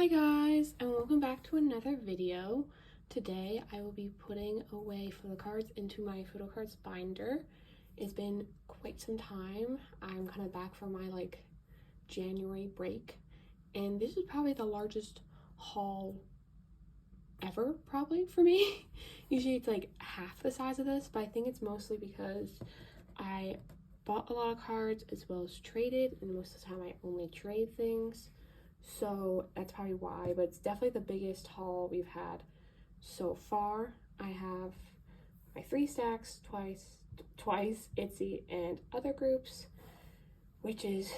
Hi guys, and welcome back to another video. Today I will be putting away photocards into my photocards binder. It's been quite some time. I'm kind of back from my January break, and this is probably the largest haul ever probably for me. Usually it's like half the size of this, but I think it's mostly because I bought a lot of cards as well as traded, and most of the time I only trade things. So that's probably why, but it's definitely the biggest haul we've had so far. I have my 3 stacks, twice itzy and other groups, which is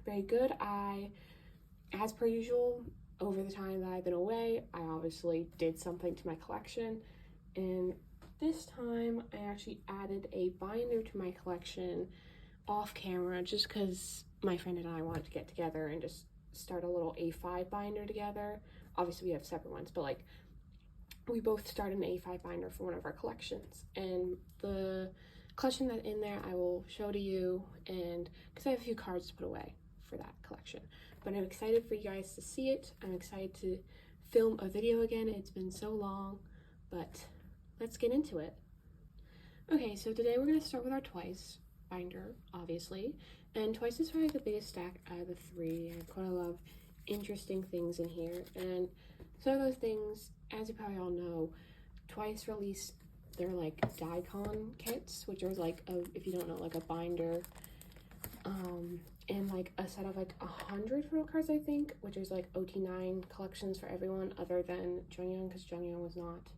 very good. As per usual, over the time that I've been away, I obviously did something to my collection, and this time I actually added a binder to my collection off camera just because my friend and I wanted to get together and just start a little A5 binder together. Obviously we have separate ones, but we both started an A5 binder for one of our collections, and the collection that's in there I will show to you, and because I have a few cards to put away for that collection. But I'm excited for you guys to see it. I'm excited to film a video again. It's been so long, but let's get into it. Okay, so today we're going to start with our twice binder, obviously, and twice is probably the biggest stack out of the 3. I quite a lot of interesting things in here, and some of those things, as you probably all know, twice released their die-con kits, which are if you don't know, a binder and a set of 100 photo cards, I think, which is OT9 collections for everyone other than Jungyeon, because Jungyeon was not,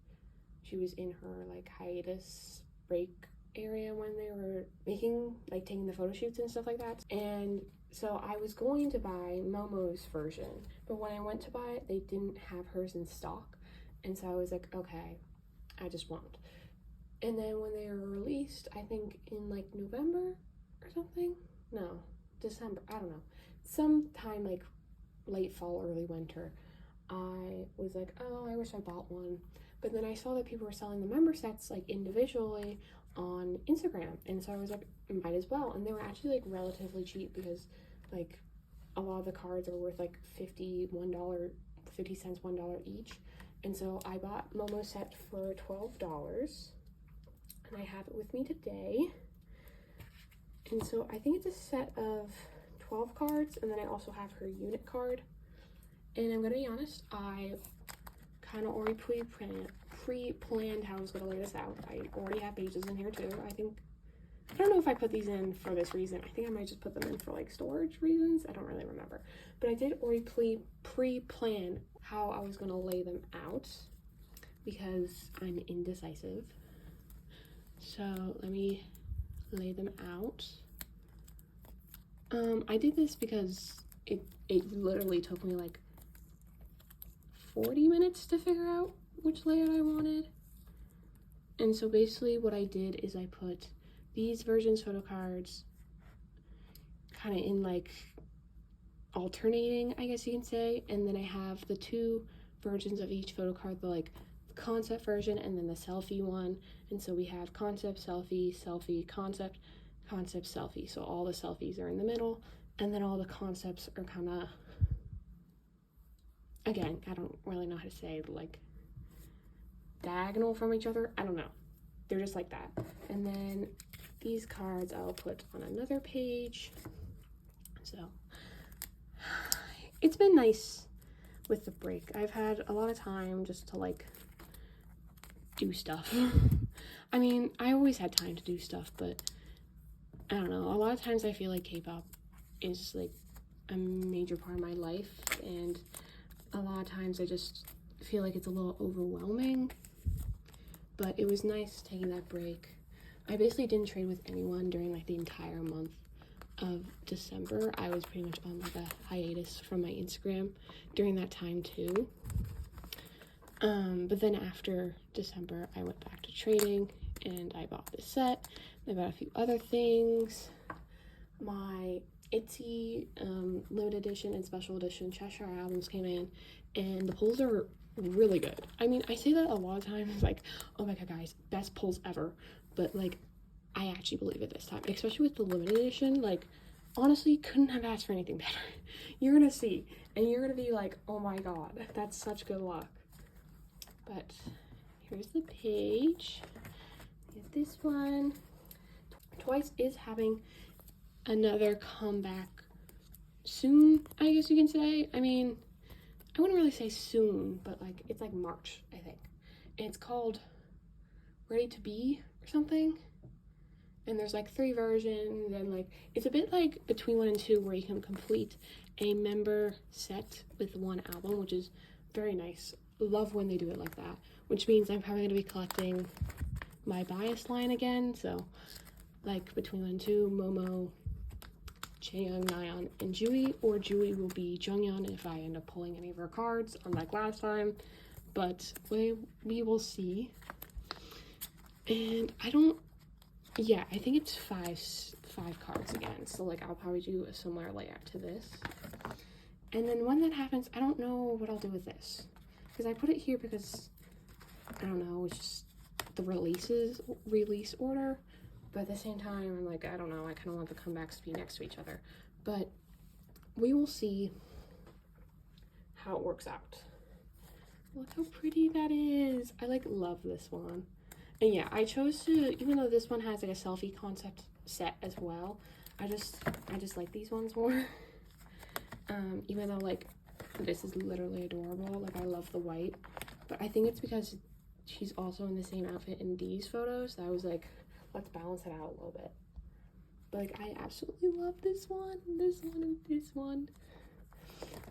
she was in her hiatus break area when they were making taking the photo shoots and stuff like that. And so I was going to buy Momo's version, but when I went to buy it, they didn't have hers in stock, and so I was like, okay, I just won't. And then when they were released, I think in November or something, no, December, I don't know, sometime late fall, early winter, I was like, oh, I wish I bought one. But then I saw that people were selling the member sets individually on Instagram, and so I was like, might as well. And they were actually relatively cheap, because a lot of the cards are worth $50 cents, $1 each. And so I bought Momo set for $12, and I have it with me today. And so I think it's a set of 12 cards, and then I also have her unit card. And I'm gonna be honest, I kind of already pre-planned how I was going to lay this out. I already have pages in here too. I don't know if I put these in for this reason. I think I might just put them in for storage reasons. I don't really remember. But I did already pre-plan how I was going to lay them out, because I'm indecisive. So let me lay them out. I did this because it literally took me 40 minutes to figure out which layout I wanted. And so basically what I did is I put these versions photo cards kind of in alternating, I guess you can say, and then I have the 2 versions of each photo card, the concept version and then the selfie one. And so we have concept, selfie, selfie, concept, concept, selfie. So all the selfies are in the middle, and then all the concepts are kind of, again, I don't really know how to say, diagonal from each other. I don't know. They're just like that. And then these cards I'll put on another page. So it's been nice with the break. I've had a lot of time just to do stuff. I mean, I always had time to do stuff, but I don't know. A lot of times I feel like K-pop is a major part of my life, and a lot of times I just feel like it's a little overwhelming. But it was nice taking that break. I basically didn't trade with anyone during the entire month of December. I was pretty much on a hiatus from my Instagram during that time too. But then after December, I went back to trading, and I bought this set. I bought a few other things. My itzy limited edition and special edition Cheshire albums came in, and the pulls are really good. I mean, I say that a lot of times, oh my god guys, best pulls ever, but I actually believe it this time, especially with the limited edition. honestly couldn't have asked for anything better. You're gonna see, and you're gonna be like, oh my god, that's such good luck. But here's the page. Here's this one. Twice is having another comeback soon, I guess you can say. I mean, I wouldn't really say soon, but like it's like March, I think. And it's called Ready to Be or something. And there's like 3 versions, and like it's a bit like Between 1 and 2, where you can complete a member set with 1 album, which is very nice. Love when they do it like that, which means I'm probably going to be collecting my bias line again. So like Between 1 and 2, Momo, Chaeyoung, Nayeon, and Jui, or Jui will be Jonghyun if I end up pulling any of her cards, unlike last time. But we will see. And I think it's five cards again. So like I'll probably do a similar layout to this. And then when that happens, I don't know what I'll do with this, because I put it here because I don't know, it's just the release order. But at the same time, I'm like, I don't know, I kind of want the comebacks to be next to each other. But we will see how it works out. Look how pretty that is. I like love this one. And yeah, I chose to, even though this one has like a selfie concept set as well, I just like these ones more. Even though like this is literally adorable, like I love the white, but I think it's because she's also in the same outfit in these photos that I was like, let's balance it out a little bit. But like I absolutely love this one, and this one.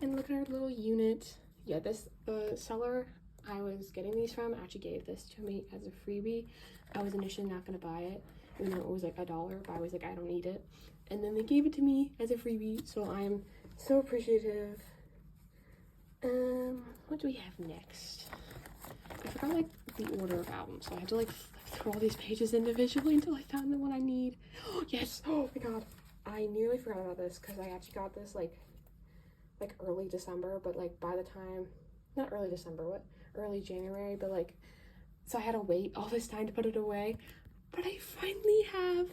And look at our little unit. Yeah, the seller I was getting these from actually gave this to me as a freebie. I was initially not going to buy it, even though it was like $1, but I was like, I don't need it. And then they gave it to me as a freebie, so I am so appreciative. What do we have next? I forgot like the order of albums, so I had to like through all these pages individually until I found the one I need. Oh, yes! Oh my god. I nearly forgot about this, because I actually got this like early December, but like by the time, not early December, early January, but like, so I had to wait all this time to put it away. But I finally have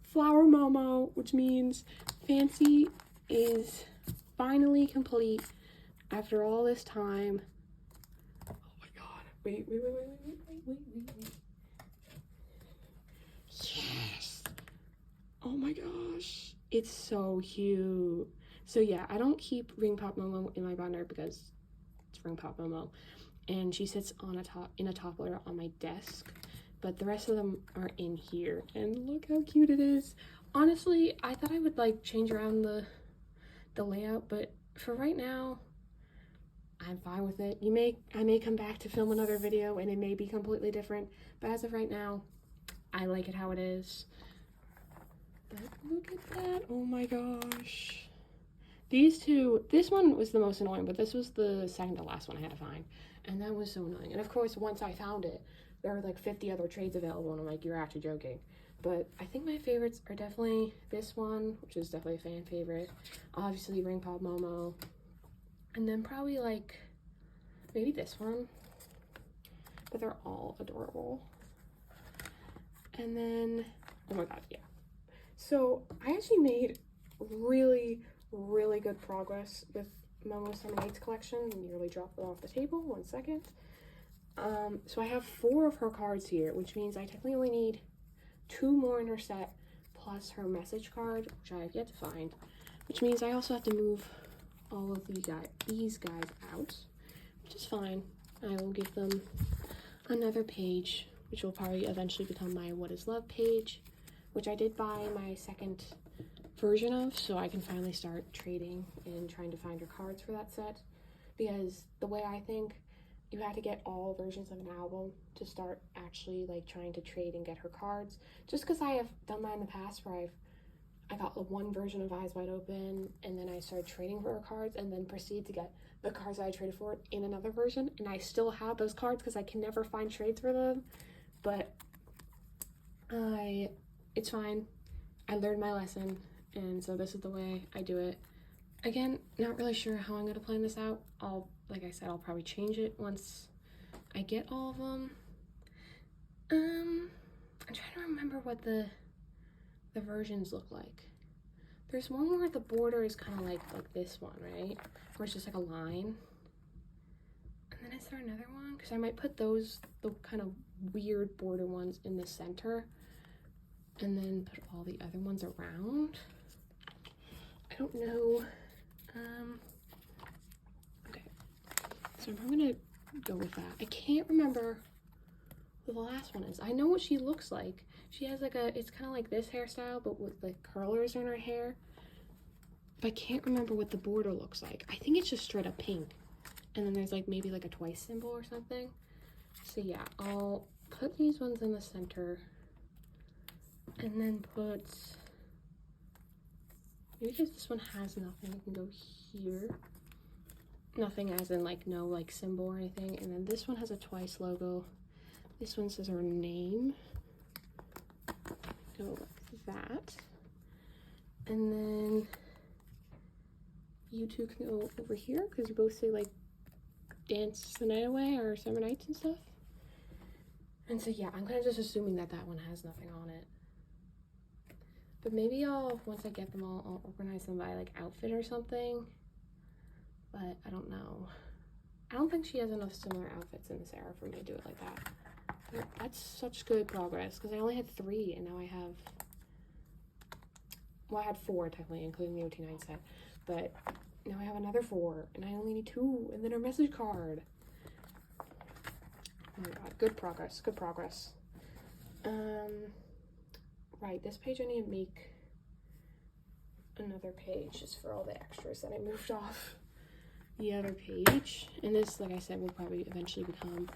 Flower Momo, which means Fancy is finally complete after all this time. Oh my god. Wait. Yes! Oh my gosh. It's so cute. So yeah, I don't keep Ring Pop Momo in my binder because it's Ring Pop Momo, and she sits on in a toppler on my desk, but the rest of them are in here, and look how cute it is. Honestly, I thought I would like change around the layout, but for right now, I'm fine with it. I may come back to film another video and it may be completely different, but as of right now, I like it how it is. But look at that. Oh my gosh. These two, this one was the most annoying, but this was the second to last one I had to find. And that was so annoying. And of course, once I found it, there were like 50 other trades available, and I'm like, you're actually joking. But I think my favorites are definitely this one, which is definitely a fan favorite. Obviously, Ring Pop Momo. And then probably like, maybe this one. But they're all adorable. And then, oh my god, yeah. So I actually made really good progress with Momo Summer Nights collection. Nearly dropped them off the table. 1 second. So I have 4 of her cards here, which means I technically only need 2 more in her set, plus her message card, which I have yet to find. Which means I also have to move all of these guys out, which is fine. I will give them another page, which will probably eventually become my What is Love page, which I did buy my second version of, so I can finally start trading and trying to find her cards for that set, because the way I think, you have to get all versions of an album to start actually like trying to trade and get her cards, just because I have done that in the past where I got the one version of Eyes Wide Open, and then I started trading for her cards, and then proceed to get the cards that I traded for in another version, and I still have those cards because I can never find trades for them. But it's fine. I learned my lesson, and so this is the way I do it. Again, not really sure how I'm going to plan this out. Like I said, I'll probably change it once I get all of them. I'm trying to remember what the versions look like. There's one where the border is kind of like this one, right? Where it's just like a line. And then is there another one? Because I might put those, the kind of weird border ones in the center. And then put all the other ones around. I don't know. Okay. So I'm probably gonna go with that. I can't remember what the last one is. I know what she looks like. She has like a, it's kind of like this hairstyle, but with like curlers in her hair. But I can't remember what the border looks like. I think it's just straight up pink. And then there's like maybe like a twice symbol or something. So yeah, I'll put these ones in the center. And then put, maybe because this one has nothing, I can go here. Nothing as in like no like symbol or anything. And then this one has a twice logo. This one says her name. Go like that. And then you two can go over here because you both say like dance the night away or summer nights and stuff. And so yeah, I'm kind of just assuming that that one has nothing on it. But maybe once I get them all, I'll organize them by like outfit or something. But I don't know. I don't think she has enough similar outfits in this era for me to do it like that. But that's such good progress because I only had 3 and now I have, well, I had 4 technically, including the OT9 set. But now I have another 4 and I only need 2 and then her message card. Oh my god, good progress, good progress. Right, this page I need to make another page just for all the extras that I moved off the other page. And this, like I said, will probably eventually become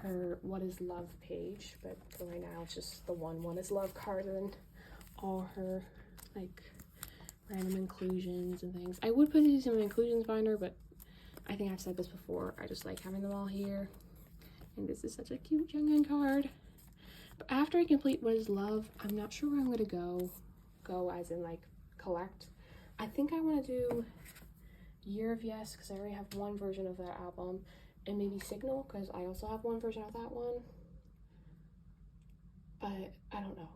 her What is Love page. But for right now, it's just the one What is Love card and all her, like, random inclusions and things. I would put these in an inclusions binder, but I think I've said this before. I just like having them all here. And this is such a cute Jungkook card. But after I complete What is Love, I'm not sure where I'm gonna go as in like collect. I think I want to do Year of Yes because I already have one version of that album, and maybe Signal because I also have one version of that one. But I don't know.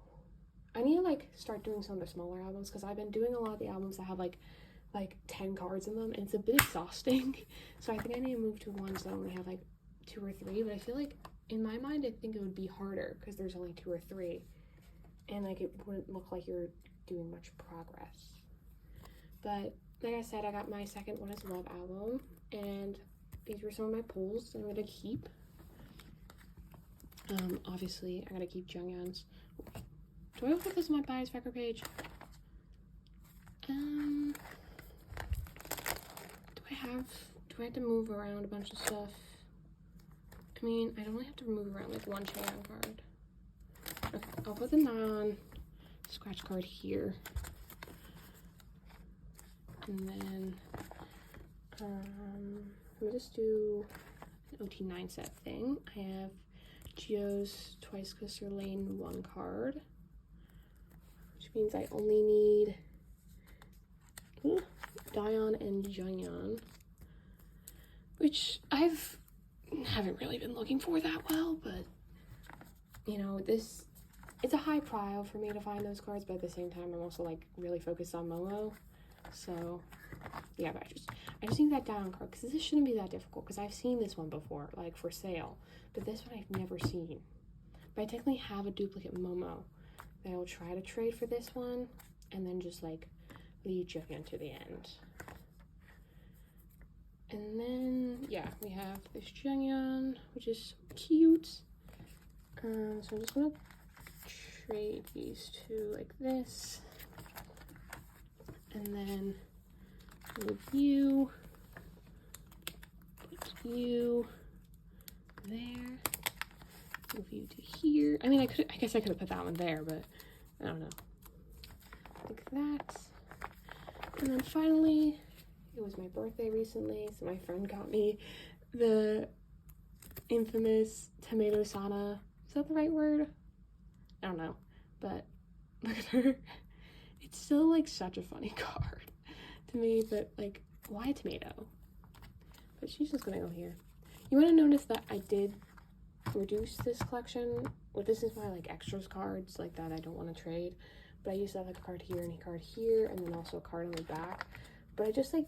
I need to like start doing some of the smaller albums because I've been doing a lot of the albums that have like 10 cards in them, and it's a bit exhausting. So I think I need to move to ones that only have like 2 or 3, but I feel like in my mind I think it would be harder because there's only 2 or 3 and like it wouldn't look like you're doing much progress. But like I said, I got my second What is Love album and these were some of my pulls that I'm gonna keep. Obviously I gotta keep Junghyun's. Do I put this on my bias record page? Do I have to move around a bunch of stuff? I mean, I only have to move around like one Chaeyoung card. Okay, I'll put the non scratch card here. And then, let me just do an OT9 set thing. I have Geo's Twice Coaster Lane 1 card, which means I only need Daeyeon and Junghyun, which haven't really been looking for that well, but you know, it's a high prio for me to find those cards, but at the same time I'm also like really focused on Momo. So yeah, but I just need that Daeyeon card because this shouldn't be that difficult because I've seen this one before, like for sale, but this one I've never seen. But I technically have a duplicate Momo that I'll try to trade for this one and then just like leave Junghyun to the end. And then, yeah, we have this Junghyun, which is so cute. So I'm just gonna trade these two like this. And then move you, put you there, move you to here. I mean, I guess I could have put that one there, but I don't know. Like that. And then finally, it was my birthday recently, so my friend got me the infamous tomato sana. Is that the right word? I don't know, but look at her. It's still like such a funny card to me, but like, why tomato? But she's just gonna go here. You want to notice that I did reduce this collection. Well, this is my like extras cards like that I don't want to trade, but I used to have like a card here and a card here, and then also a card on the back. But I just like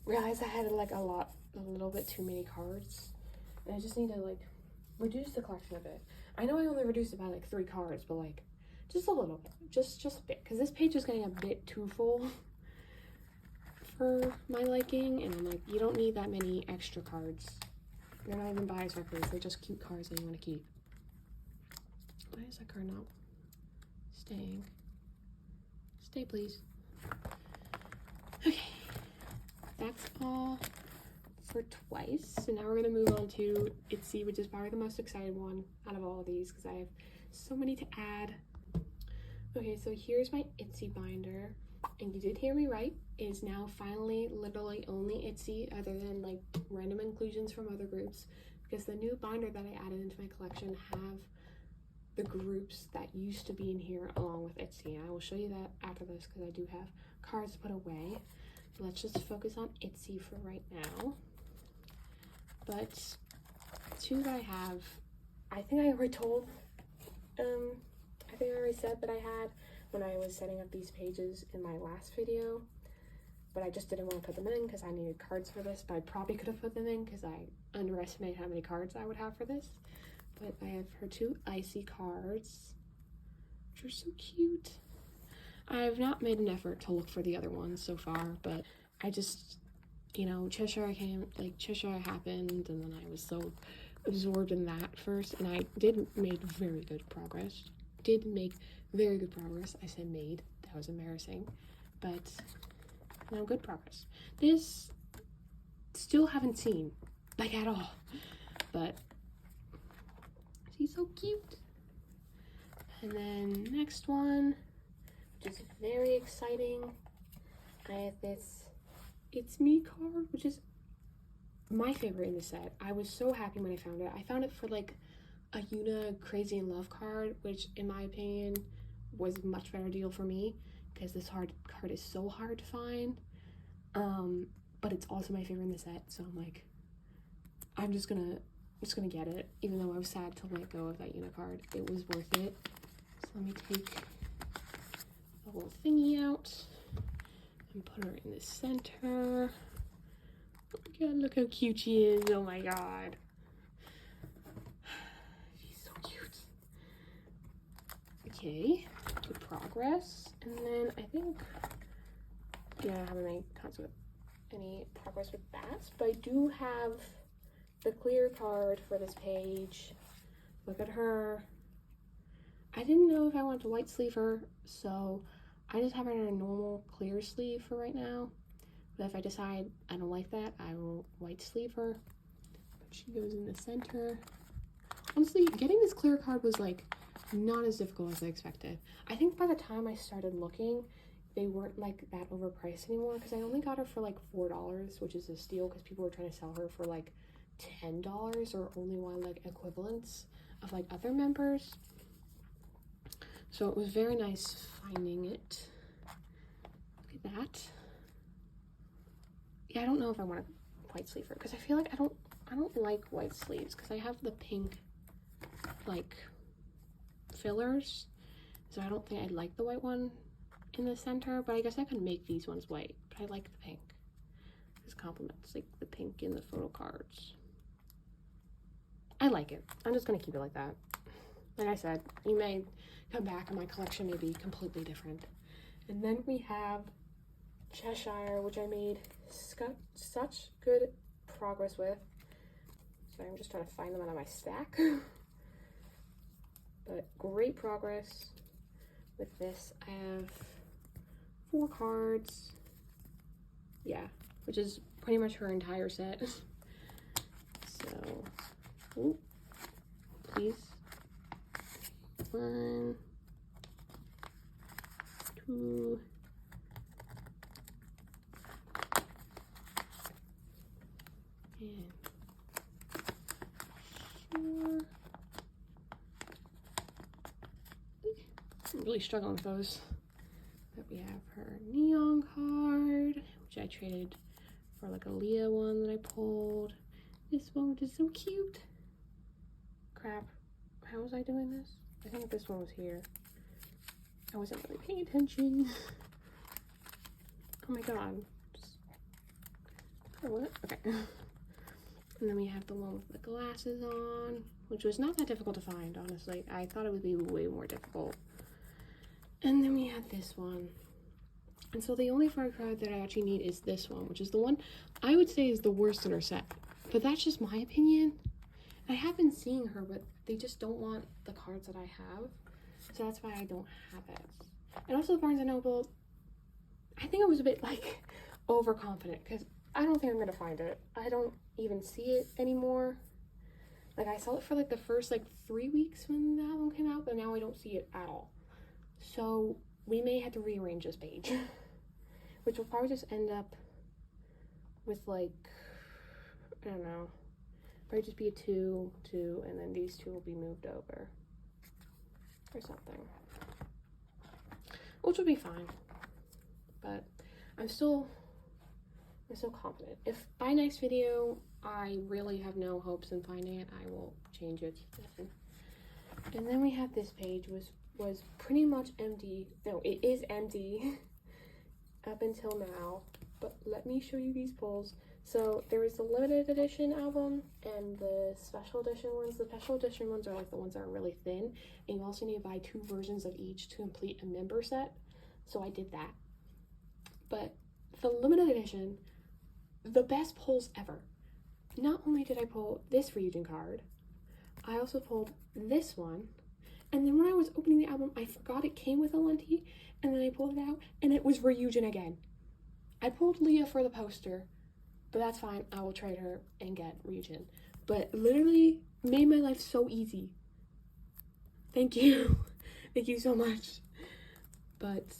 realized I had like a little bit too many cards, and I just need to like reduce the collection a bit. I know I only reduced it by like 3 cards, but like just a little bit, just a bit, because this page is getting a bit too full for my liking, and I'm like, you don't need that many extra cards. They're not even bias records, they're just cute cards that you want to keep. Why is that card not staying? Stay, please. Okay, that's all for twice. So now we're gonna move on to Itzy, which is probably the most exciting one out of all of these because I have so many to add. Okay, so here's my Itzy binder, and you did hear me right. It is now finally literally only Itzy, other than like random inclusions from other groups, because the new binder that I added into my collection have the groups that used to be in here along with Itzy. And I will show you that after this because I do have cards to put away. But let's just focus on Itzy for right now. But 2 that I have, I think I already told, I think I already said that I had when I was setting up these pages in my last video, but I just didn't want to put them in because I needed cards for this, but I probably could have put them in because I underestimated how many cards I would have for this. But I have her 2 icy cards, which are so cute. I have not made an effort to look for the other ones so far, but I just, you know, Cheshire happened, and then I was so absorbed in that first, and I did make very good progress. I said made, that was embarrassing, but no, good progress. This still haven't seen, like, at all, but she's so cute. And then next one, which is very exciting, I have this It's Me card, which is my favorite in the set. I was so happy when I found it. I found it for like a Yuna Crazy in Love card, which in my opinion was a much better deal for me because this card is so hard to find. But it's also my favorite in the set, so I'm like, I'm just gonna get it, even though I was sad to let go of that Yuna card. It was worth it. So let me take the little thingy out and put her in the center. Oh my god, look how cute she is. Oh my god. She's so cute. Okay, good progress. And then I think, yeah, I haven't made any progress with that, but I do have the clear card for this page. Look at her. I didn't know if I wanted to white sleeve her, so I just have her in a normal clear sleeve for right now. But if I decide I don't like that, I will white sleeve her. But she goes in the center. Honestly, getting this clear card was like not as difficult as I expected. I think by the time I started looking, they weren't like that overpriced anymore because I only got her for like $4, which is a steal because people were trying to sell her for like $10 or only one like equivalents of like other members. So it was very nice finding it. Look at that. Yeah, I don't know if I want to white sleeve her because I feel like I don't like white sleeves because I have the pink like fillers, so I don't think I'd like the white one in the center, but I guess I could make these ones white, but I like the pink. This complements like the pink in the photo cards. I like it. I'm just gonna keep it like that. Like I said, you may come back and my collection may be completely different. And then we have Cheshire, which I made such good progress with. So I'm just trying to find them out of my stack. But great progress with this. I have 4 cards. Yeah, which is pretty much her entire set. So, ooh, please. 1, 2, and 4. I'm really struggling with those. But we have her neon card, which I traded for like a Leah one that I pulled. This one, which is so cute. Crap. How was I doing this? I think this one was here. I wasn't really paying attention. Oh my god. Oh, what? Okay. And then we have the one with the glasses on, which was not that difficult to find, honestly. I thought it would be way more difficult. And then we have this one. And so the only photo card that I actually need is this one, which is the one I would say is the worst in her set. But that's just my opinion. I have been seeing her, but they just don't want the cards that I have. So that's why I don't have it. And also Barnes & Noble, I think I was a bit, like, overconfident, because I don't think I'm going to find it. I don't even see it anymore. Like, I saw it for, like, the first, like, 3 weeks when the album came out, but now I don't see it at all. So we may have to rearrange this page, which will probably just end up with, like, I don't know, probably just be a 2, 2, and then these two will be moved over or something, which will be fine. But I'm still confident. If by next video I really have no hopes in finding it, I will change it. And then we have this page was pretty much empty. No, it is empty up until now. But let me show you these pulls. So there is the limited edition album and the special edition ones. The special edition ones are like the ones that are really thin, and you also need to buy 2 versions of each to complete a member set. So I did that. But the limited edition, the best pulls ever. Not only did I pull this Ryujin card, I also pulled this one. And then when I was opening the album, I forgot it came with a lenti, and then I pulled it out, and it was Ryujin again. I pulled Leah for the poster, but that's fine. I will trade her and get Ryujin. But literally made my life so easy. Thank you. Thank you so much. But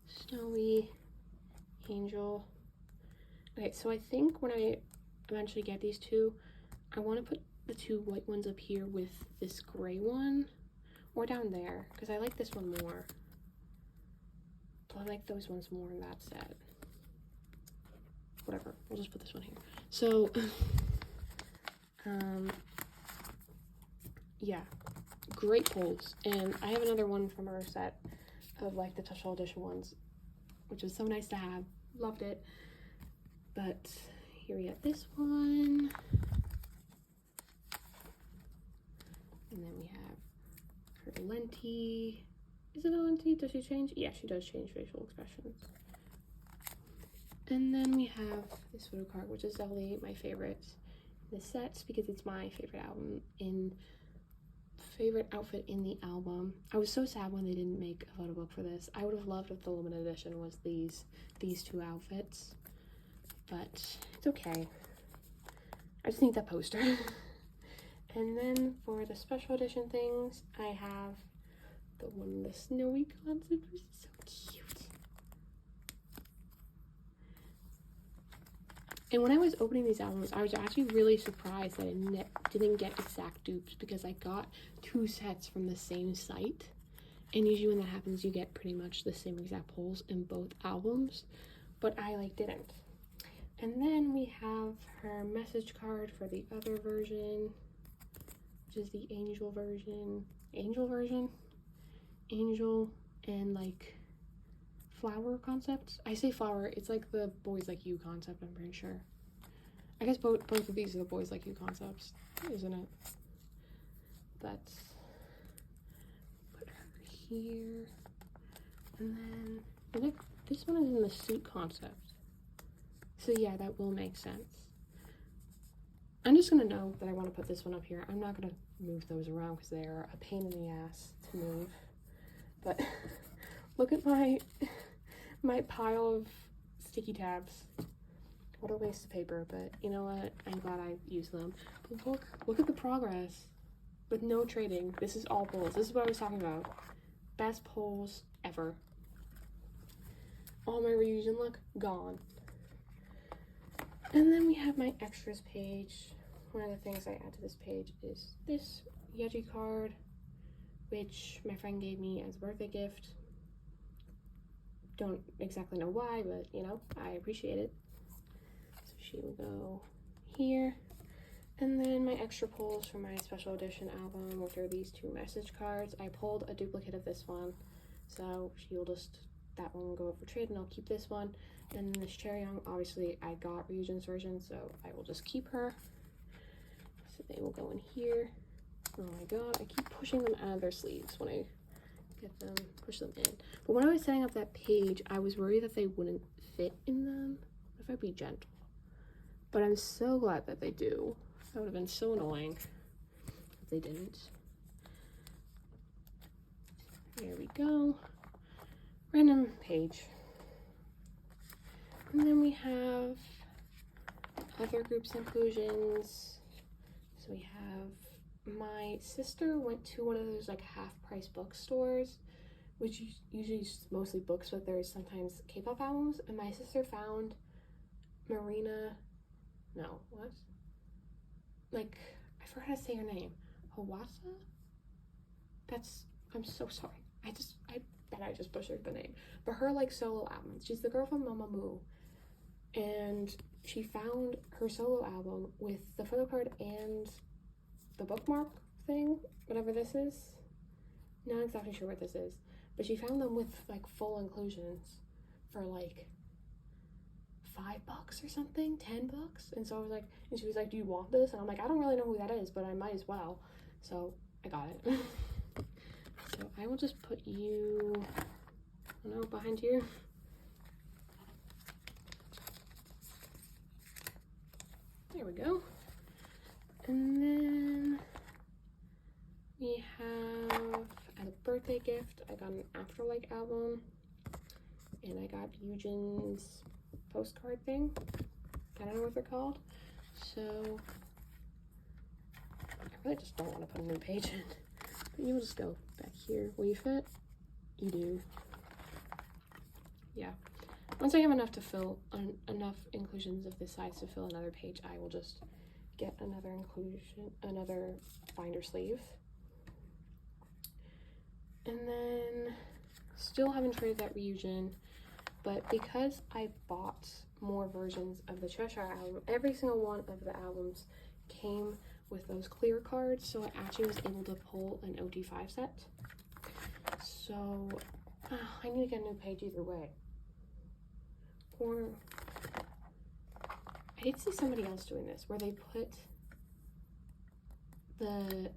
Snowy Angel. Okay, so I think when I eventually get these two, I want to put the 2 white ones up here with this gray one, or down there, because I like this one more. But I like those ones more in that set. Whatever, we'll just put this one here. So, yeah, great pulls. And I have another one from our set of like the special edition ones, which was so nice to have. Loved it. But here we have this one. And then we have her lenti. Is it a lenti? Does she change? Yeah, she does change facial expressions. And then we have this photo card, which is definitely my favorite in the sets because it's my favorite outfit in the album. I was so sad when they didn't make a photo book for this. I would have loved if the limited edition was these 2 outfits, but it's okay. I just need that poster. And then for the special edition things, I have the one, the snowy concept, which is so cute. And when I was opening these albums, I was actually really surprised that I didn't get exact dupes, because I got 2 sets from the same site. And usually when that happens, you get pretty much the same exact pulls in both albums. But I didn't. And then we have her message card for the other version, which is the angel version. Angel and like flower concept. I say flower, it's like the boys like you concept, I'm pretty sure. I guess both of these are the boys like you concepts, isn't it? Let's put her here. And then look, this one is in the suit concept. So yeah, that will make sense. I'm just gonna know that I want to put this one up here. I'm not gonna move those around because they are a pain in the ass to move. But look at my pile of sticky tabs. What a waste of paper, but you know what? I'm glad I used them. But look at the progress. With no trading. This is all pulls. This is what I was talking about. Best pulls ever. All my Ryujin look gone. And then we have my extras page. One of the things I add to this page is this Yeji card, which my friend gave me as a birthday gift. Don't exactly know why, but you know, I appreciate it. So she will go here. And then my extra pulls from my special edition album, which are these 2 message cards. I pulled a duplicate of this one, so she'll just, that one will go up for trade, and I'll keep this one. And this Cherry Young, obviously I got Ryujin's version, so I will just keep her. So they will go in here. Oh my god, I keep pushing them out of their sleeves when I get them, push them in. But when I was setting up that page, I was worried that they wouldn't fit in them if I'd be gentle. But I'm so glad that they do. That would have been so annoying if they didn't. There we go. Random page. And then we have other groups inclusions. So we have, my sister went to one of those like half-price bookstores, which usually is mostly books, but there's sometimes K-pop albums. And my sister found I forgot how to say her name. Hawasa? I'm so sorry. I bet I just butchered the name. But her like solo album. She's the girl from Mamamoo. And she found her solo album with the photo card and the bookmark thing, whatever this is. Not exactly sure what this is. But she found them with like full inclusions for like $5 or something, $10. And so I was like, and she was like, do you want this? And I'm like, I don't really know who that is, but I might as well. So I got it. So I will just put you, I don't know, behind here. There we go. And then we have, as a birthday gift, I got an Afterlife album, and I got Ryujin's postcard thing. I don't know what they're called. So I really just don't want to put a new page in. But you'll just go back here. Will you fit? You do. Yeah. Once I have enough to fill, enough inclusions of this size to fill another page, I will just get another inclusion, another binder sleeve. And then, still haven't traded that Ryujin, but because I bought more versions of the Cheshire album, every single one of the albums came with those clear cards, so I actually was able to pull an OT5 set. So I need to get a new page either way. Or I did see somebody else doing this where they put the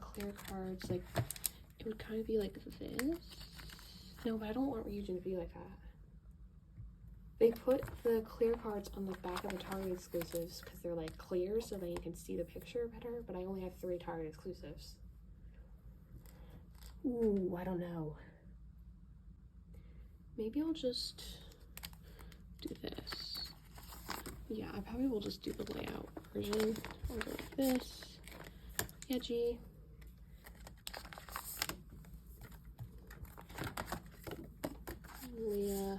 clear cards, like it would kind of be like this. No, but I don't want Ryujin to be like that. They put the clear cards on the back of the Target exclusives because they're like clear so that you can see the picture better, but I only have 3 Target exclusives. Ooh, I don't know. Maybe I'll just do this. Yeah, I probably will just do the layout version. I'll go like this. Edgy. Leah.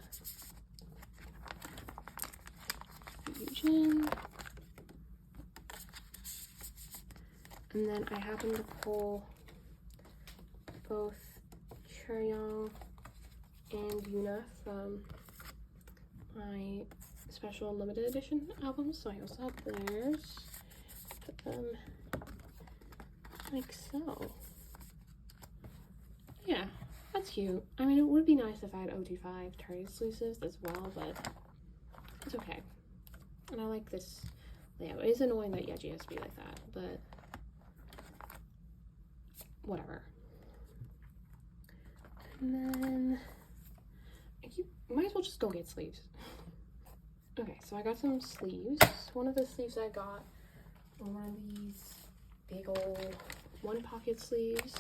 Ryujin. And then I happen to pull both Chaeryeong and Yuna from my special limited edition albums. So I also have theirs. Put them like so. Yeah, that's cute. I mean, it would be nice if I had OT5 Target exclusives as well, but it's okay. And I like this layout. It is annoying that Yeji has to be like that, but whatever. And then might as well just go get sleeves. Okay, so I got some sleeves. One of the sleeves I got were one of these big old 1-pocket sleeves.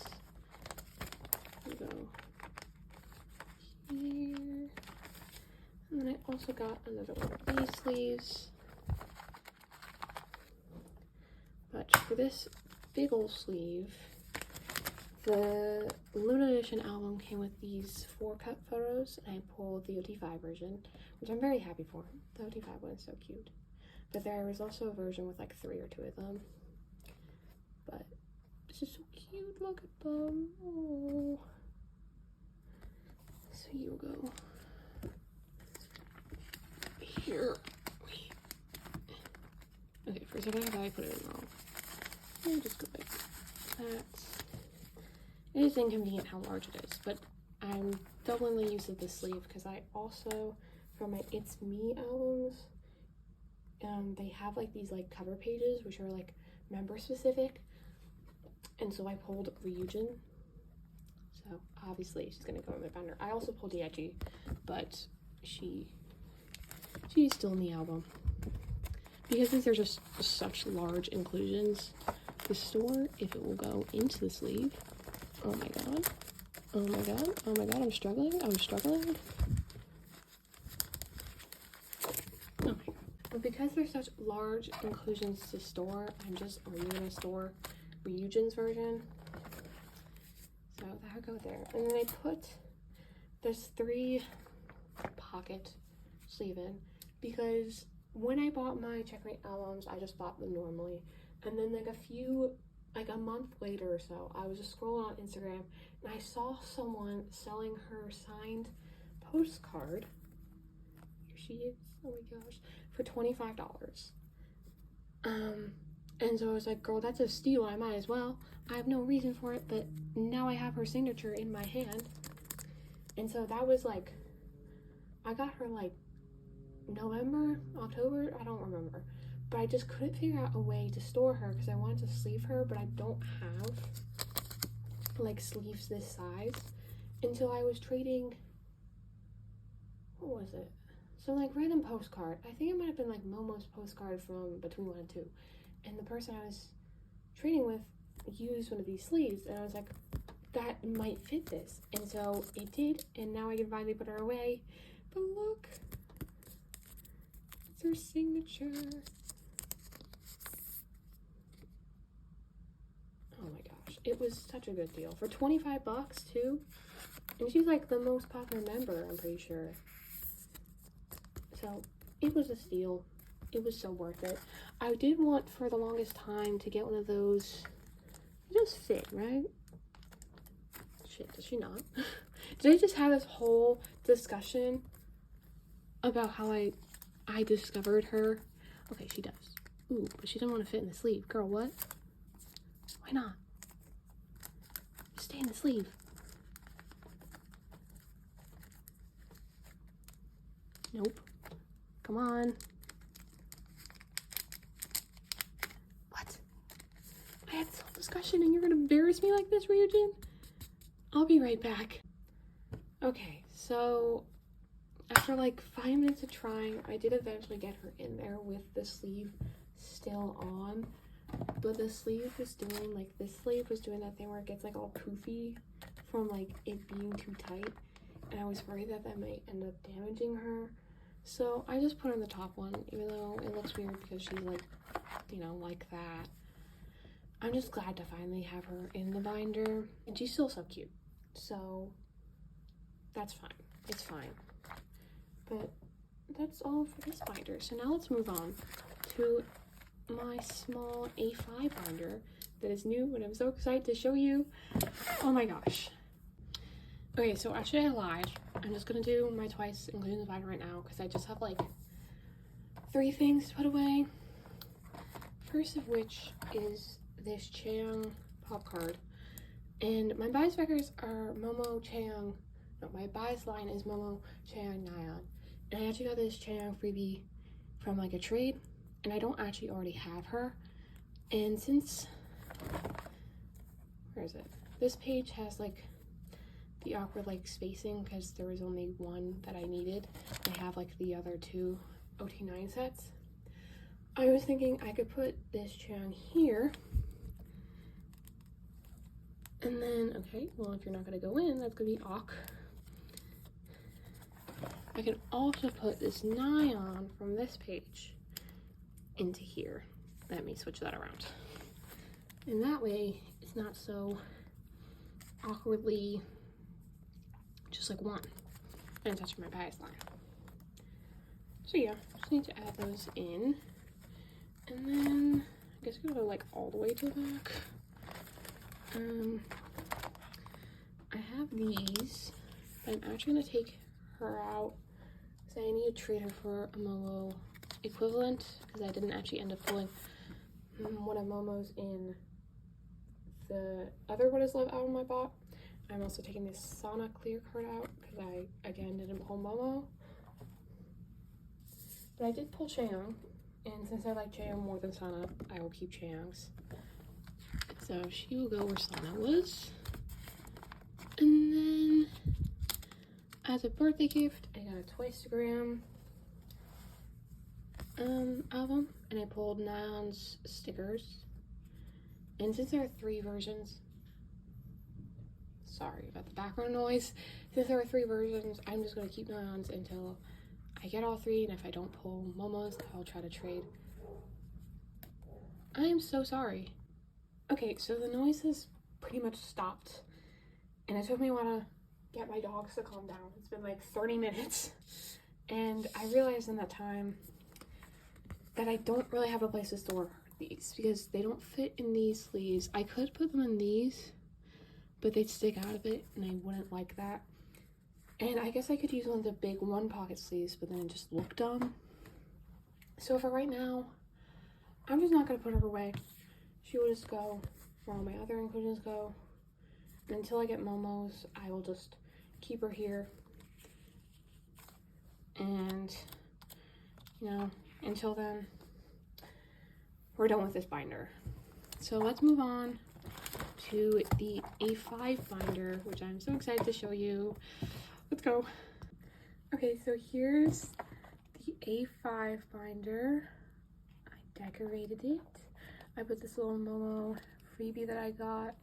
There we go. Here. And then I also got another one of these sleeves. But for this big old sleeve, the limited edition album came with these 4-cut photos, and I pulled the OT5 version, which I'm very happy for. The OT5 one is so cute. But there was also a version with like 3 or 2 of them. But it's just so cute. Look at them. Oh. So you'll go. here. a second I thought I put it in wrong. Let me just go like that. It is inconvenient how large it is, but I'm doubling the use of this sleeve because I also, for my It's Me albums, they have like these like cover pages which are like member specific, and so I pulled Ryujin. So obviously she's gonna go in my binder. I also pulled the itzy, but she's still in the album because these are just such large inclusions. The store, if it will go into the sleeve. Oh my god. Oh my god. Oh my god. I'm struggling. Oh my god. But because they're such large inclusions to store, I'm just only gonna store Ryujin's version. So that'll go there. And then I put this 3 pocket sleeve in because when I bought my Checkmate albums, I just bought them normally. And then like a month later or so, I was just scrolling on Instagram and I saw someone selling her signed postcard. Here she is. Oh my gosh. For $25. And so I was like, girl, that's a steal. I might as well. I have no reason for it, but now I have her signature in my hand. And so that was like, I got her like November, October, I don't remember. But I just couldn't figure out a way to store her because I wanted to sleeve her, but I don't have like sleeves this size. And so I was trading, what was it? So like random postcard. I think it might have been like Momo's postcard from Between 1 and 2. And the person I was trading with used one of these sleeves, and I was like, that might fit this. And so it did, and now I can finally put her away. But look, it's her signature. Oh my gosh, it was such a good deal for $25 too. And she's like the most popular member, I'm pretty sure. So it was a steal. It was so worth it. I did want for the longest time to get one of those. It does fit, right? Shit, does she not? Did I just have this whole discussion about how I discovered her? Okay, she does. Ooh, but she doesn't want to fit in the sleeve. Girl, what? Why not? Stay in the sleeve. Nope. Come on. What? I had this whole discussion and you're gonna embarrass me like this, Ryujin? I'll be right back. Okay, so after like 5 minutes of trying, I did eventually get her in there with the sleeve still on. But the sleeve was doing, like, this sleeve was doing that thing where it gets like all poofy from like it being too tight. And I was worried that that might end up damaging her. So I just put her in the top one, even though it looks weird because she's like, you know, like that. I'm just glad to finally have her in the binder. And she's still so cute. So that's fine. It's fine. But that's all for this binder. So now let's move on to my small A5 binder that is new and I'm so excited to show you. Oh my gosh. Okay, so actually I lied. I'm just gonna do my twice including the binder right now because I just have like 3 things to put away. First of which is this Chang pop card. And my bias records are Momo Chang. No, my bias line is Momo Chang Nyan. And I actually got this Chang freebie from like a trade. And I don't actually already have her. And since, where is it? This page has like the awkward like spacing because there was only one that I needed. I have like the other 2 OT9 sets. I was thinking I could put this Chang here. And then, okay, well, if you're not gonna go in, that's gonna be awk. I can also put this Nyan from this page into here. Let me switch that around. And that way, it's not so awkwardly just like one and touching my bias line. So yeah, just need to add those in. And then, I guess we'll go like all the way to the back. I have these, but I'm actually gonna take her out because I need to trade her for a Momo equivalent because I didn't actually end up pulling one of Momo's in the other What Is Love album I bought. I'm also taking this Sana clear card out because I, again, didn't pull Momo. But I did pull Chaeyoung, and since I like Chaeyoung more than Sana, I will keep Chaeyoung's. So she will go where Sana was. And then, as a birthday gift, I got a Twistagram album, and I pulled Nyan's stickers. And since there are 3 versions, sorry about the background noise, since there are 3 versions, I'm just going to keep Nyan's until I get all 3, and if I don't pull Momo's, I'll try to trade. I am so sorry. Okay, so the noise has pretty much stopped, and it took me a while to get my dogs to calm down. It's been like 30 minutes, and I realized in that time that I don't really have a place to store these because they don't fit in these sleeves. I could put them in these, but they'd stick out of it, and I wouldn't like that. And I guess I could use one of the big 1-pocket sleeves, but then it just looked dumb. So for right now, I'm just not going to put her away. She will just go where all my other inclusions go. And until I get Momo's, I will just keep her here. And, you know, until then, we're done with this binder. So let's move on to the A5 binder, which I'm so excited to show you. Let's go. Okay, so here's the A5 binder. I decorated it. I put this little Momo freebie that I got.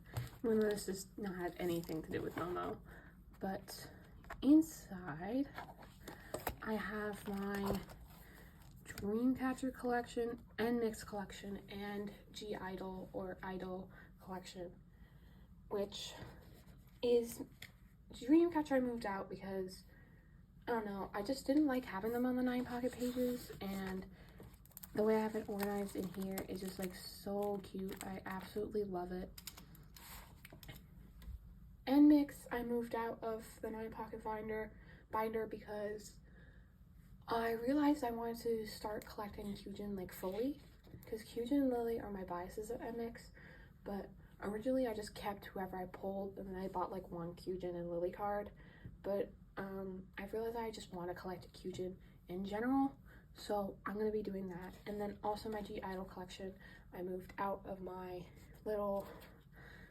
Even though this does not have anything to do with Momo. But inside, I have my Dreamcatcher collection and Mix collection and G-Idol or Idol collection, which is Dreamcatcher I moved out because, I don't know, I just didn't like having them on the 9-pocket pages, and the way I have it organized in here is just like so cute. I absolutely love it. And Mix, I moved out of the 9-pocket binder because I realized I wanted to start collecting Kyujin like fully, because Kyujin and Lily are my biases at Mix, but originally I just kept whoever I pulled, and then I bought like 1 Kyujin and Lily card, but I realized I just want to collect Kyujin in general, so I'm going to be doing that. And then also my G-Idol collection, I moved out of my little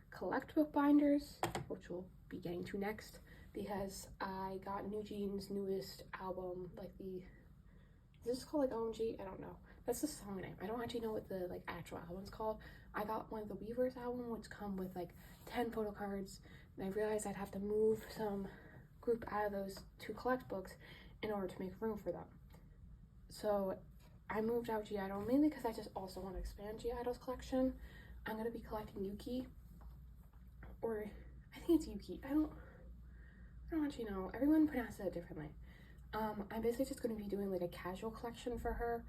collect book binders, which we'll be getting to next, because I got New Jeans' newest album, like is this called like OMG? I don't know. That's the song name. I don't actually know what the like actual album's called. I got one of the Weavers album, which come with like 10 photo cards, and I realized I'd have to move some group out of those 2 collect books in order to make room for them. So I moved out G-Idol mainly because I just also want to expand G-Idol's collection. I'm going to be collecting Yuki, or I think it's Yuki. I don't actually know. Everyone pronounces it differently. I'm basically just going to be doing like a casual collection for her,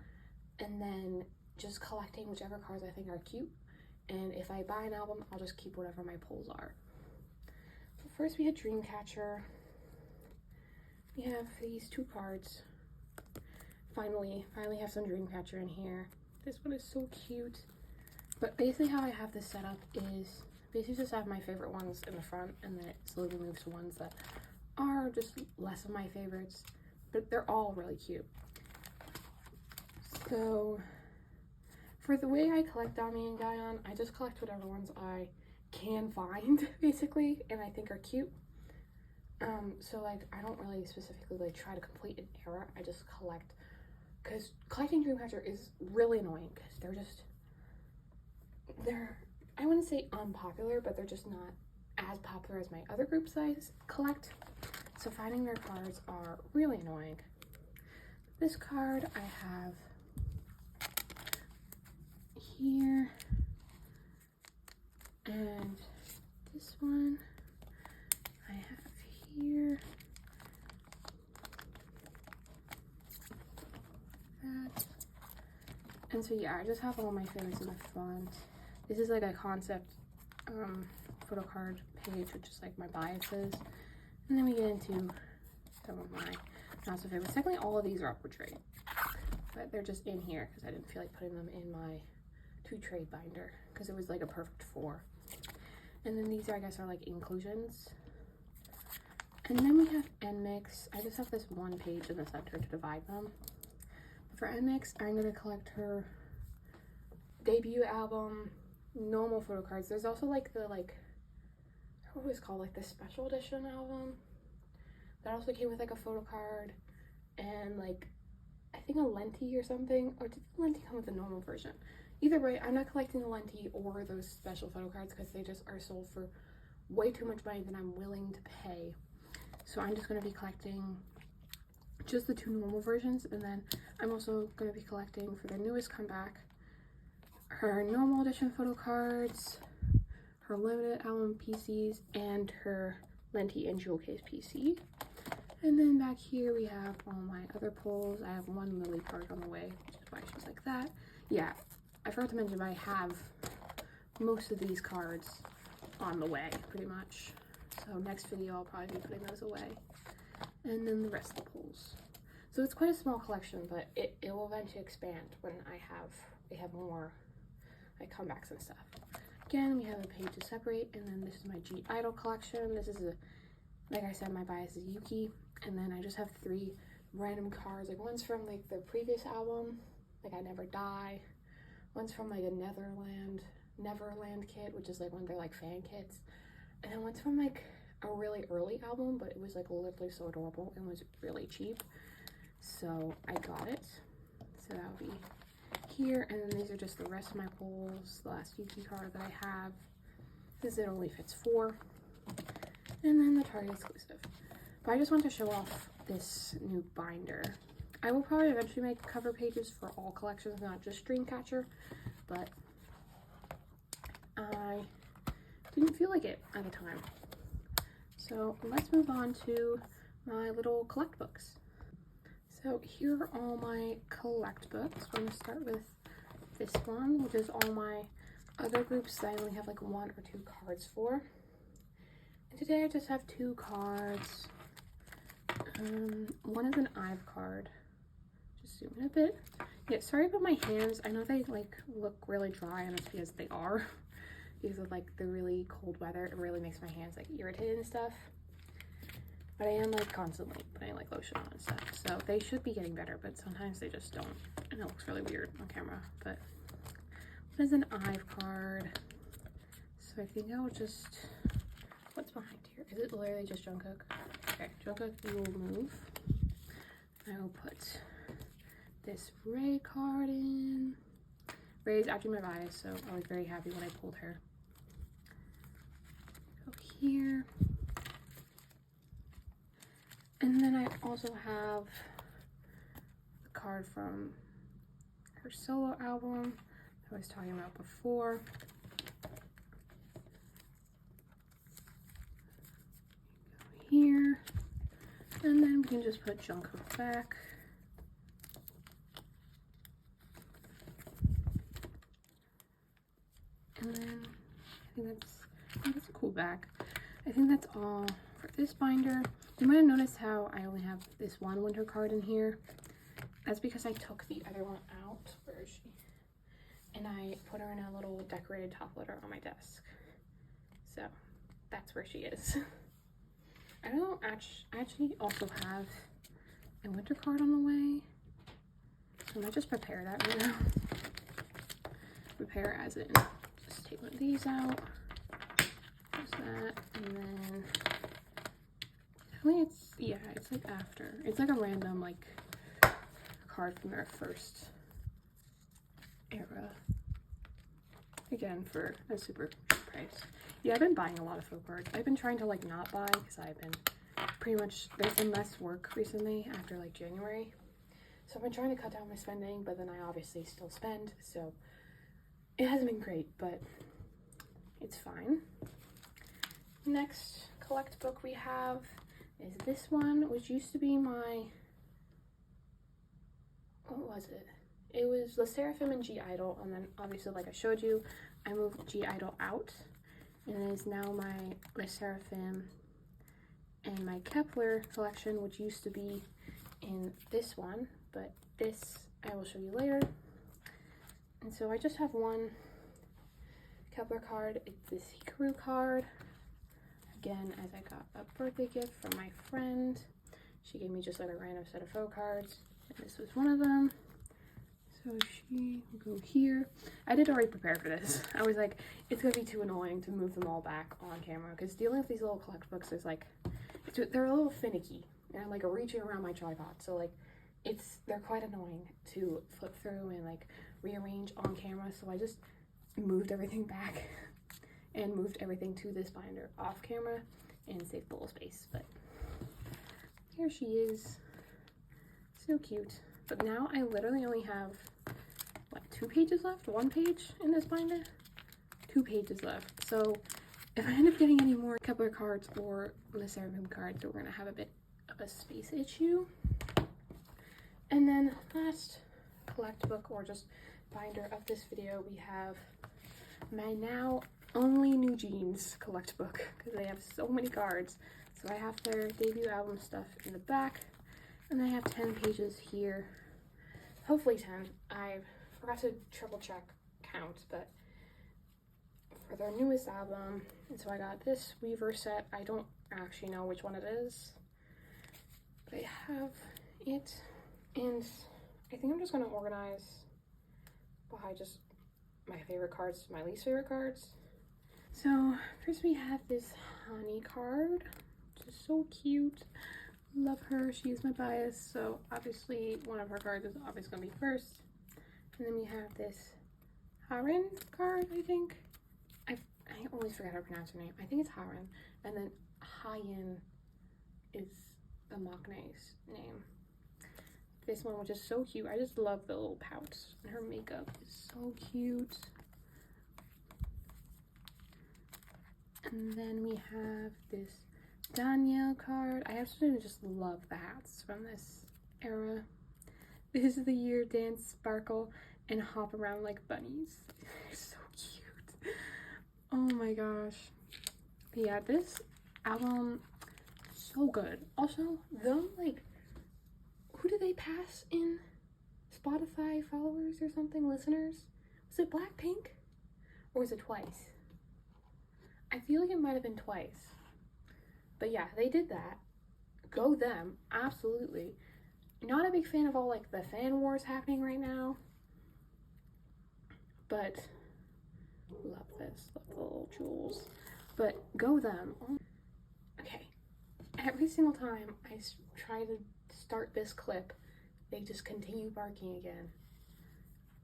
and then just collecting whichever cards I think are cute. And if I buy an album, I'll just keep whatever my pulls are. So first we had Dreamcatcher. We have these 2 cards. Finally have some Dreamcatcher in here. This one is so cute. But basically how I have this set up is basically just have my favorite ones in the front, and then it slowly moves to ones that are just less of my favorites, but they're all really cute. So for the way I collect Dami and Gaion, I just collect whatever ones I can find, basically, and I think are cute. So like I don't really specifically like try to complete an era. I just collect, because collecting Dreamcatcher is really annoying because they're I wouldn't say unpopular, but they're just not as popular as my other groups I collect. So finding their cards are really annoying. This card I have here, and this one I have here. That. And so yeah, I just have all my favorites in the front. This is like a concept photo card page, which is like my biases. And then we get into some of my not so favorites. Technically all of these are up for trade, but they're just in here because I didn't feel like putting them in my to trade binder because it was like a perfect 4. And then these are, I guess, are like inclusions. And then we have NMix. I just have this one page in the center to divide them. For NMix, I'm gonna collect her debut album, normal photo cards. There's also like the what was called like the special edition album that also came with like a photo card and like I think a lenti or something. Or did the lenti come with the normal version? Either way, I'm not collecting the lenti or those special photo cards because they just are sold for way too much money than I'm willing to pay. So I'm just going to be collecting just the 2 normal versions, and then I'm also going to be collecting for the newest comeback her normal edition photo cards, her limited album PCs, and her lenti and jewel case PC. And then back here we have all my other pulls. I have one Lily card on the way, which is why she's like that. Yeah, I forgot to mention, but I have most of these cards on the way, pretty much. So next video, I'll probably be putting those away. And then the rest of the pulls. So it's quite a small collection, but it will eventually expand when we have more like comebacks and stuff. Again, we have a page to separate, and then this is my G Idol collection. This is like I said, my bias is Yuki, and then I just have 3 random cards. Like one's from like the previous album, like I Never Die. One's from like a Neverland kit, which is like one of their like fan kits. And then one's from like a really early album, but it was like literally so adorable and was really cheap. So I got it. So that'll be here. And then these are just the rest of my pulls. The last Yuki card that I have. This it only fits 4. And then the Target exclusive. But I just want to show off this new binder. I will probably eventually make cover pages for all collections, not just Dreamcatcher, but I didn't feel like it at the time. So let's move on to my little collect books. So here are all my collect books. I'm going to start with this one, which is all my other groups that I only have like 1 or 2 cards for. And today I just have 2 cards. One is an Ive card. Just zoom in a bit. Yeah, sorry about my hands. I know they like look really dry, and it's because they are. Because of like the really cold weather, it really makes my hands like irritated and stuff. But I am like constantly putting like lotion on and stuff, so they should be getting better, but sometimes they just don't, and it looks really weird on camera. But what is an Ive card? So I think I will just, what's behind here? Is it literally just Jungkook? Okay, Jungkook, you will move. I will put this Ray card in. Ray is actually my bias, so I was very happy when I pulled her. Go here. And then I also have the card from her solo album I was talking about before. Go here. And then we can just put Jungkook back. And then I think that's a cool back. I think that's all for this binder. You might have noticed how I only have this one winter card in here. That's because I took the other one out. Where is she? And I put her in a little decorated top loader on my desk. So that's where she is. I don't actually also have a winter card on the way. So I might just prepare that right now. Prepare as in just take one of these out. Just that, and then it's like after. It's like a random like card from their first era. Again, for a super cheap price. Yeah, I've been buying a lot of photo cards. I've been trying to like not buy because I've been pretty much, there's been less work recently after like January. So I've been trying to cut down my spending, but then I obviously still spend. So it hasn't been great, but it's fine. Next collect book we have is this one, which used to be my, what was it? It was Le Seraphim and G Idol, and then obviously, like I showed you, I moved G Idol out, and it is now my Le Seraphim and my Kepler collection, which used to be in this one, but this I will show you later. And so I just have one Kepler card. It's this Hikaru card. Again, as I got a birthday gift from my friend. She gave me just like a random set of photo cards. And this was one of them. So she will go here. I did already prepare for this. I was like, it's gonna be too annoying to move them all back on camera because dealing with these little collect books is like, they're a little finicky and I'm like reaching around my tripod. So like, they're quite annoying to flip through and like rearrange on camera. So I just moved everything back and moved everything to this binder off camera and saved a little space. But here she is, so cute. But now I literally only have, what, 2 pages left? 1 page in this binder? 2 pages left. So if I end up getting any more Kepler cards or the Seraphim cards, we're gonna have a bit of a space issue. And then last collect book or just binder of this video, we have my now only New Jeans collect book because they have so many cards. So I have their debut album stuff in the back. And I have 10 pages here, hopefully 10. I forgot to triple check count, but for their newest album. And so I got this Weaver set. I don't actually know which one it is, but I have it. And I think I'm just gonna organize by just my favorite cards to my least favorite cards. So first we have this Honey card, which is so cute. Love her. She is my bias, so obviously one of her cards is obviously gonna be first. And then we have this Harin card, I think. I always forget how to pronounce her name. I think it's Harin. And then Hayin is the Maknae's name. This one, which is so cute. I just love the little pouts. And her makeup is so cute. And then we have this Danielle card. I absolutely just love the hats from this era. This is the year dance, sparkle, and hop around like bunnies. So cute. Oh my gosh. But yeah, this album, so good. Also, them, like, who did they pass in Spotify followers or something, listeners? Was it Blackpink? Or was it Twice? I feel like it might have been Twice. But yeah, they did that. Go them, absolutely. Not a big fan of all like the fan wars happening right now. But love this, love the little jewels. But go them. Okay, every single time I try to start this clip, they just continue barking again.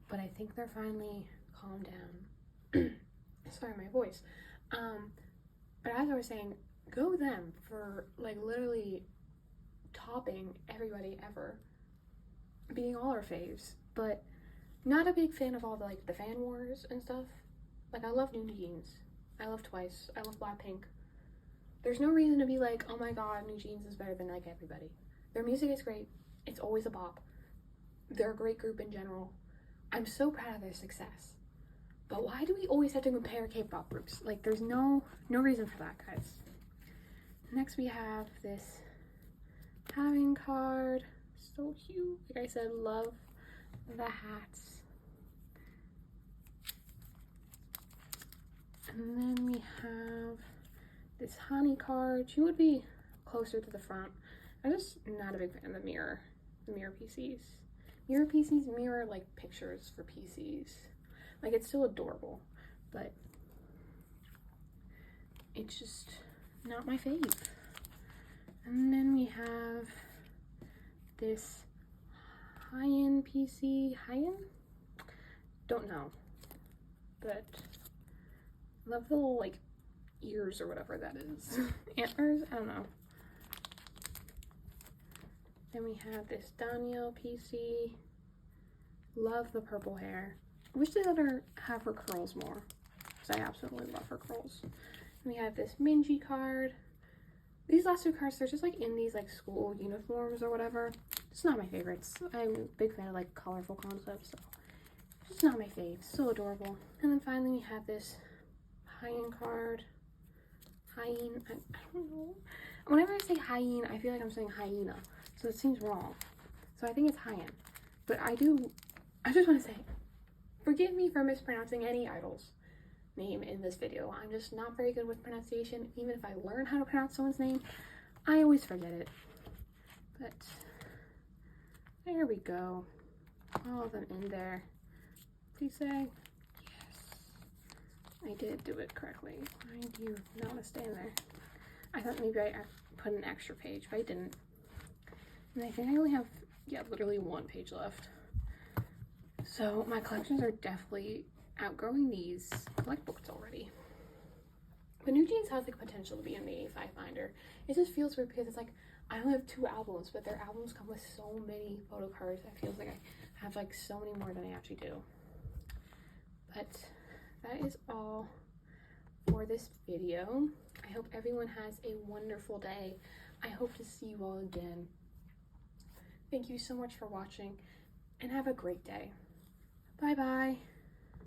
But I think they're finally calmed down. Sorry, my voice. But as I was saying, go them for like literally topping everybody ever, being all our faves. But not a big fan of all the like the fan wars and stuff. Like I love New Jeans, I love Twice, I love Blackpink. There's no reason to be like, oh my god, New Jeans is better than like everybody. Their music is great, it's always a bop. They're a great group in general. I'm so proud of their success. But why do we always have to compare K-pop groups? Like there's no reason for that, guys. Next we have this Having card. So cute. Like I said, love the hats. And then we have this Honey card. She would be closer to the front. I'm just not a big fan of the mirror PCs. Mirror PCs mirror like pictures for PCs. Like it's still adorable, but it's just not my fave. And then we have this Hayin PC. Hayin? Don't know, but love the little like ears or whatever that is. Antlers? I don't know. Then we have this Danielle PC. Love the purple hair. Wish they let her have her curls more, because I absolutely love her curls. And we have this Minji card. These last 2 cards, they're just like in these like school uniforms or whatever. It's not my favorites. I'm a big fan of like colorful concepts, so it's not my fave. So adorable. And then finally we have this Hayin card. Hayin, I don't know. Whenever I say Hayin, I feel like I'm saying hyena, so it seems wrong. So I think it's Hayin. But I just want to say, forgive me for mispronouncing any idol's name in this video. I'm just not very good with pronunciation. Even if I learn how to pronounce someone's name, I always forget it. But there we go. All of them in there. Please say yes. I did do it correctly. Why do you not want to stay in there? I thought maybe I put an extra page, but I didn't. And I think I only have, yeah, literally one page left. So my collections are definitely outgrowing these collect books already. But New Jeans has the potential to be in the A5 binder. It just feels weird because it's like, I only have 2 albums, but their albums come with so many photo cards. It feels like I have like so many more than I actually do. But that is all for this video. I hope everyone has a wonderful day. I hope to see you all again. Thank you so much for watching and have a great day. Bye bye.